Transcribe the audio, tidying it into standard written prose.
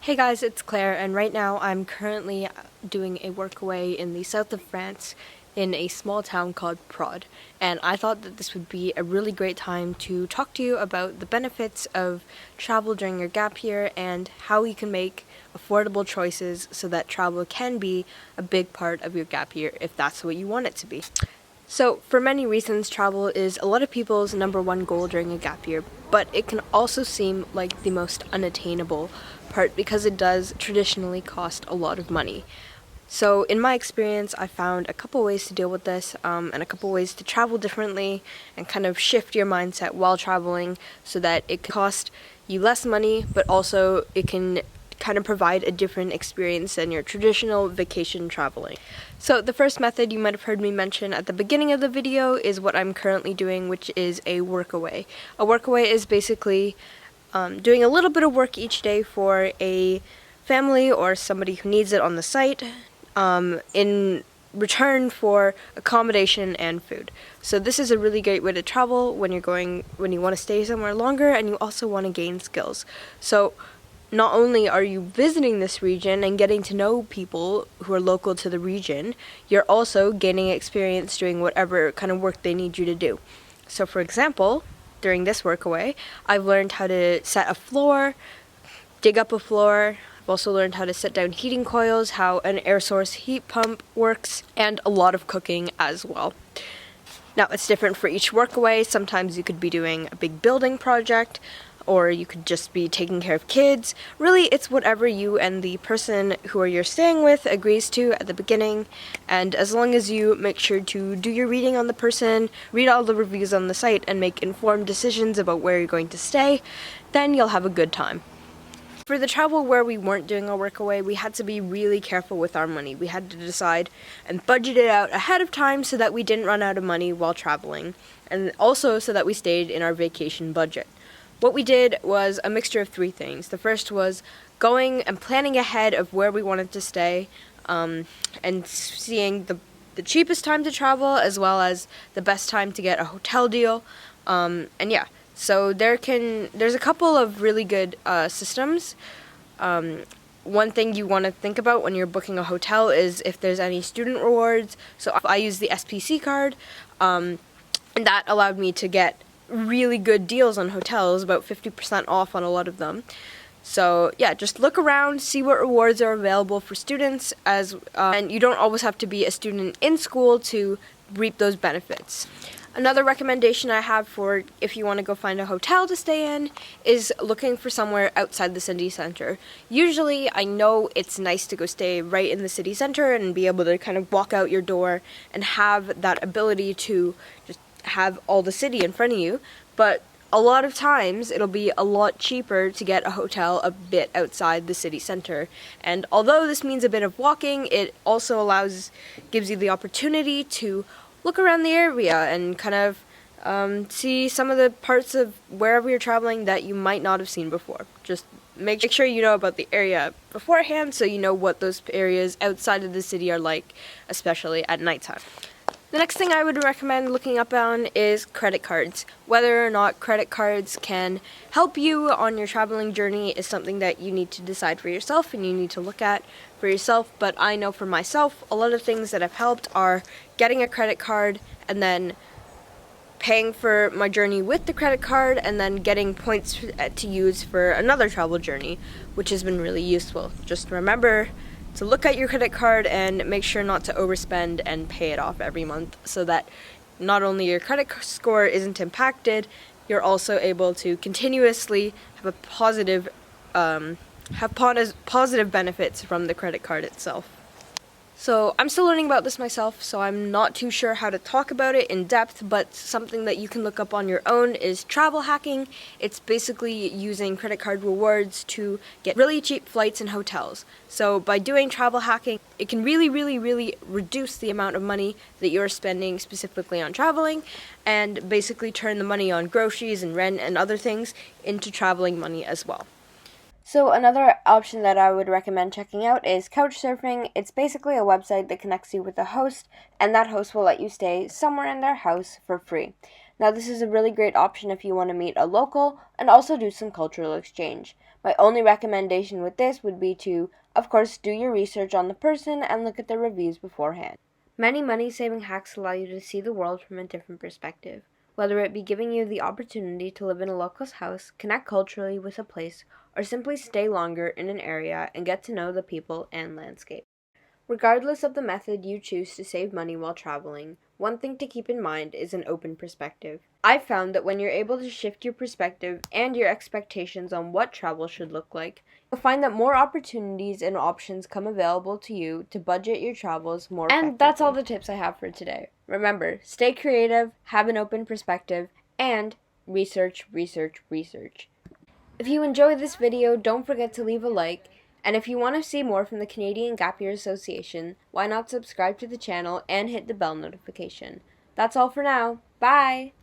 Hey guys, it's Claire, and right now I'm currently doing a workaway in the south of France in a small town called Prod. And I thought that this would be a really great time to talk to you about the benefits of travel during your gap year and how you can make affordable choices so that travel can be a big part of your gap year if that's what you want it to be. So, for many reasons, travel is a lot of people's number one goal during a gap year, but it can also seem like the most unattainable part because it does traditionally cost a lot of money. So, in my experience, I found a couple ways to deal with this and a couple ways to travel differently and kind of shift your mindset while traveling so that it can cost you less money, but also it can kind of provide a different experience than your traditional vacation traveling. So the first method you might have heard me mention at the beginning of the video is what I'm currently doing, which is a workaway. A workaway is basically doing a little bit of work each day for a family or somebody who needs it on the site in return for accommodation and food. So this is a really great way to travel when you want to stay somewhere longer and you also want to gain skills. So not only are you visiting this region and getting to know people who are local to the region, you're also gaining experience doing whatever kind of work they need you to do. So for example, during this workaway, I've learned how to set a floor, dig up a floor. I've also learned how to set down heating coils, how an air source heat pump works, and a lot of cooking as well. Now, it's different for each workaway. Sometimes you could be doing a big building project, or you could just be taking care of kids. Really, it's whatever you and the person who you're staying with agrees to at the beginning, and as long as you make sure to do your reading on the person, read all the reviews on the site, and make informed decisions about where you're going to stay, then you'll have a good time. For the travel where we weren't doing a workaway, we had to be really careful with our money. We had to decide and budget it out ahead of time so that we didn't run out of money while traveling, and also so that we stayed in our vacation budget. What we did was a mixture of three things. The first was going and planning ahead of where we wanted to stay, and seeing the cheapest time to travel as well as the best time to get a hotel deal. So there's a couple of really good systems. One thing you want to think about when you're booking a hotel is if there's any student rewards. So I use the SPC card, and that allowed me to get really good deals on hotels, about 50% off on a lot of them. So yeah, just look around, see what rewards are available for students, and you don't always have to be a student in school to reap those benefits. Another recommendation I have for if you want to go find a hotel to stay in is looking for somewhere outside the city center. Usually, I know it's nice to go stay right in the city center and be able to kind of walk out your door and have that ability to just have all the city in front of you, but a lot of times it'll be a lot cheaper to get a hotel a bit outside the city center. And although this means a bit of walking, it also gives you the opportunity to look around the area and kind of see some of the parts of wherever you're traveling that you might not have seen before. Just make sure you know about the area beforehand so you know what those areas outside of the city are like, especially at nighttime. The next thing I would recommend looking up on is credit cards. Whether or not credit cards can help you on your traveling journey is something that you need to decide for yourself and you need to look at for yourself. But I know for myself, a lot of things that have helped are getting a credit card and then paying for my journey with the credit card and then getting points to use for another travel journey, which has been really useful. Just remember to look at your credit card and make sure not to overspend and pay it off every month so that not only your credit score isn't impacted, you're also able to continuously have positive benefits from the credit card itself. So I'm still learning about this myself, so I'm not too sure how to talk about it in depth, but something that you can look up on your own is travel hacking. It's basically using credit card rewards to get really cheap flights and hotels. So by doing travel hacking, it can really, really, really reduce the amount of money that you're spending specifically on traveling and basically turn the money on groceries and rent and other things into traveling money as well. So another option that I would recommend checking out is Couchsurfing. It's basically a website that connects you with a host, and that host will let you stay somewhere in their house for free. Now, this is a really great option if you want to meet a local and also do some cultural exchange. My only recommendation with this would be to, of course, do your research on the person and look at the reviews beforehand. Many money-saving hacks allow you to see the world from a different perspective, whether it be giving you the opportunity to live in a local's house, connect culturally with a place, or simply stay longer in an area and get to know the people and landscape. Regardless of the method you choose to save money while traveling, one thing to keep in mind is an open perspective. I've found that when you're able to shift your perspective and your expectations on what travel should look like, you'll find that more opportunities and options come available to you to budget your travels more effectively. And that's all the tips I have for today. Remember, stay creative, have an open perspective, and research, research, research. If you enjoyed this video, don't forget to leave a like. And if you want to see more from the Canadian Gap Year Association, why not subscribe to the channel and hit the bell notification. That's all for now. Bye!